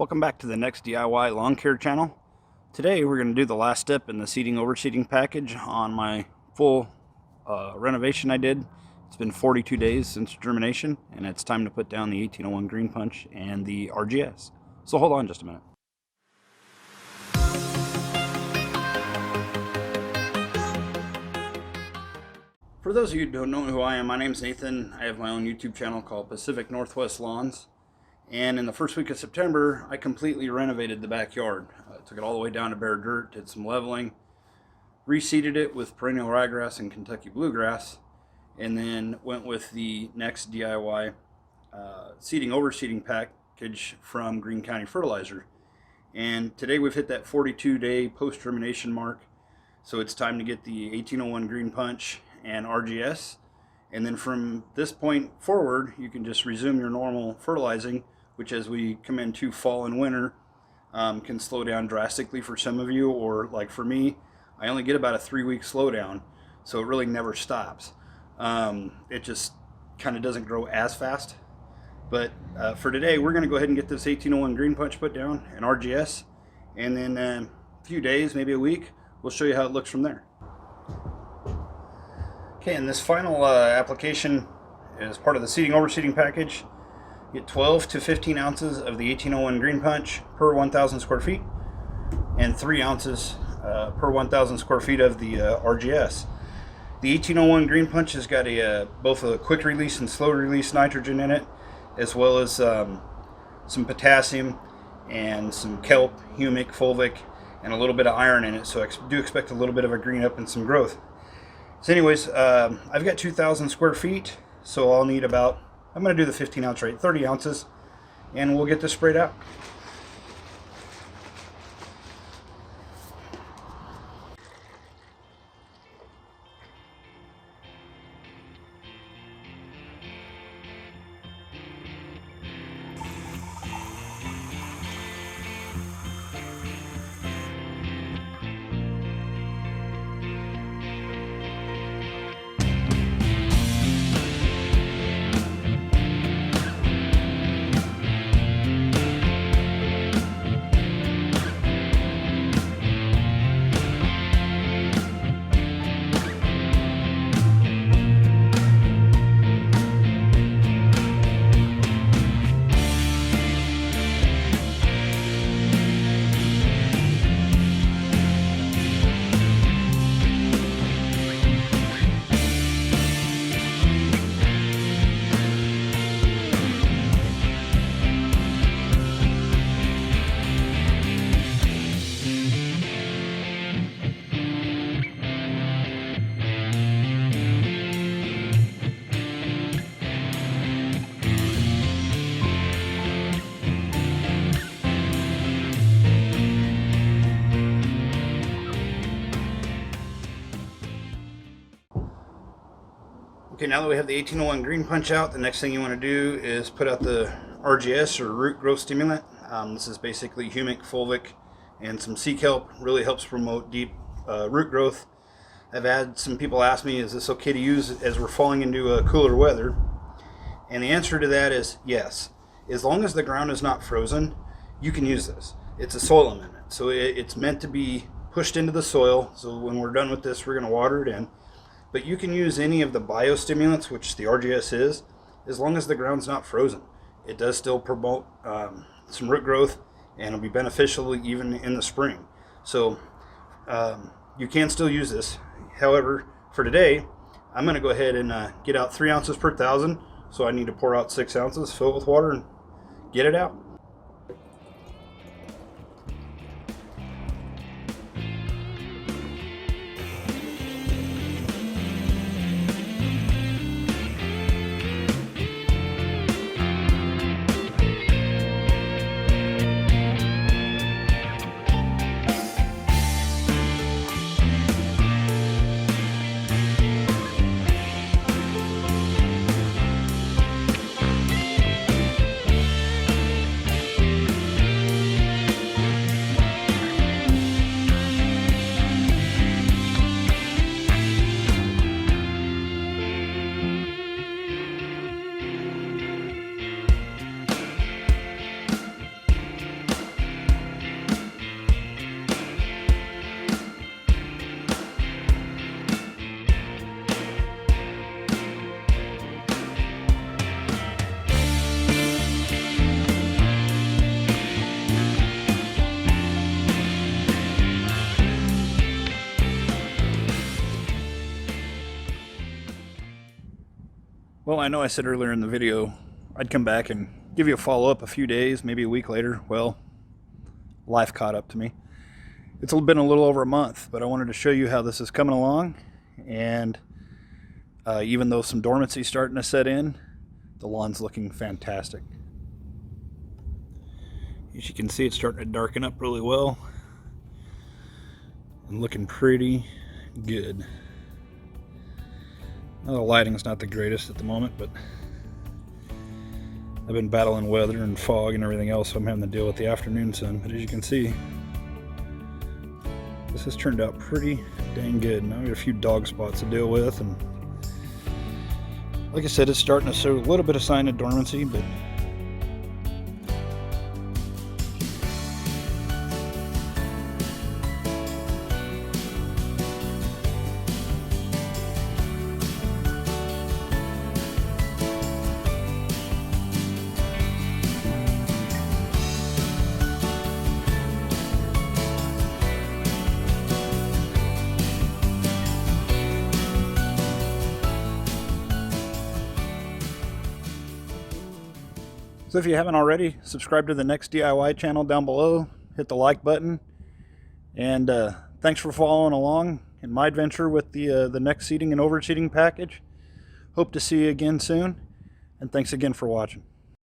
Welcome back to the N-Ext DIY Lawn Care channel. Today we're going to do the last step in the seeding overseeding package on my full renovation I did. It's been 42 days since germination, and it's time to put down the 1801 Green Punch and the RGS. So hold on just a minute. For those of you who don't know who I am, my name's Nathan. I have my own YouTube channel called Pacific Northwest Lawns. And in the first week of September, I completely renovated the backyard. Took it all the way down to bare dirt, did some leveling, reseeded it with perennial ryegrass and Kentucky bluegrass, and then went with the N-Ext DIY Seeding Overseeding package from Greene County Fertilizer. And today we've hit that 42-day post-germination mark, so it's time to get the 1801 Green Punch and RGS. And then from this point forward, you can just resume your normal fertilizing, which as we come into fall and winter, can slow down drastically for some of you, or like for me, I only get about a 3-week slowdown, so it really never stops. It just kind of doesn't grow as fast. But for today, we're going to go ahead and get this 1801 Green Punch put down and RGS, and then a few days, maybe a week, we'll show you how it looks from there. Okay, and this final application is part of the seeding overseeding package. You get 12 to 15 ounces of the 1801 Green Punch per 1,000 square feet, and 3 ounces per 1,000 square feet of the RGS. The 1801 Green Punch has got both a quick release and slow release nitrogen in it, as well as some potassium and some kelp, humic, fulvic, and a little bit of iron in it. So I do expect a little bit of a green up and some growth. So anyways, I've got 2,000 square feet, so I'll need about, I'm going to do the 15 ounce rate, 30 ounces, and we'll get this sprayed out. Okay, now that we have the 1801 Green Punch out, the next thing you want to do is put out the RGS, or root growth stimulant. This is basically humic, fulvic, and some sea kelp. Really helps promote deep root growth. I've had some people ask me, is this okay to use as we're falling into cooler weather? And the answer to that is yes. As long as the ground is not frozen, you can use this. It's a soil amendment, so it's meant to be pushed into the soil. So when we're done with this, we're going to water it in. But you can use any of the biostimulants, which the RGS is, as long as the ground's not frozen. It does still promote some root growth, and it'll be beneficial even in the spring. So you can still use this. However, for today, I'm going to go ahead and get out 3 ounces per 1,000. So I need to pour out 6 ounces, fill it with water, and get it out. Well, I know I said earlier in the video I'd come back and give you a follow-up a few days, maybe a week later. Well, life caught up to me. It's been a little over a month, but I wanted to show you how this is coming along. And even though some dormancy starting to set in, the lawn's looking fantastic. As you can see, it's starting to darken up really well and looking pretty good. Well, the lighting's not the greatest at the moment, but I've been battling weather and fog and everything else, so I'm having to deal with the afternoon sun. But as you can see, this has turned out pretty dang good. Now we got a few dog spots to deal with, and like I said, it's starting to show a little bit of sign of dormancy, but so if you haven't already, subscribe to the N-Ext DIY channel down below, hit the like button, and thanks for following along in my adventure with the N-Ext Seeding and Overseeding package. Hope to see you again soon, and thanks again for watching.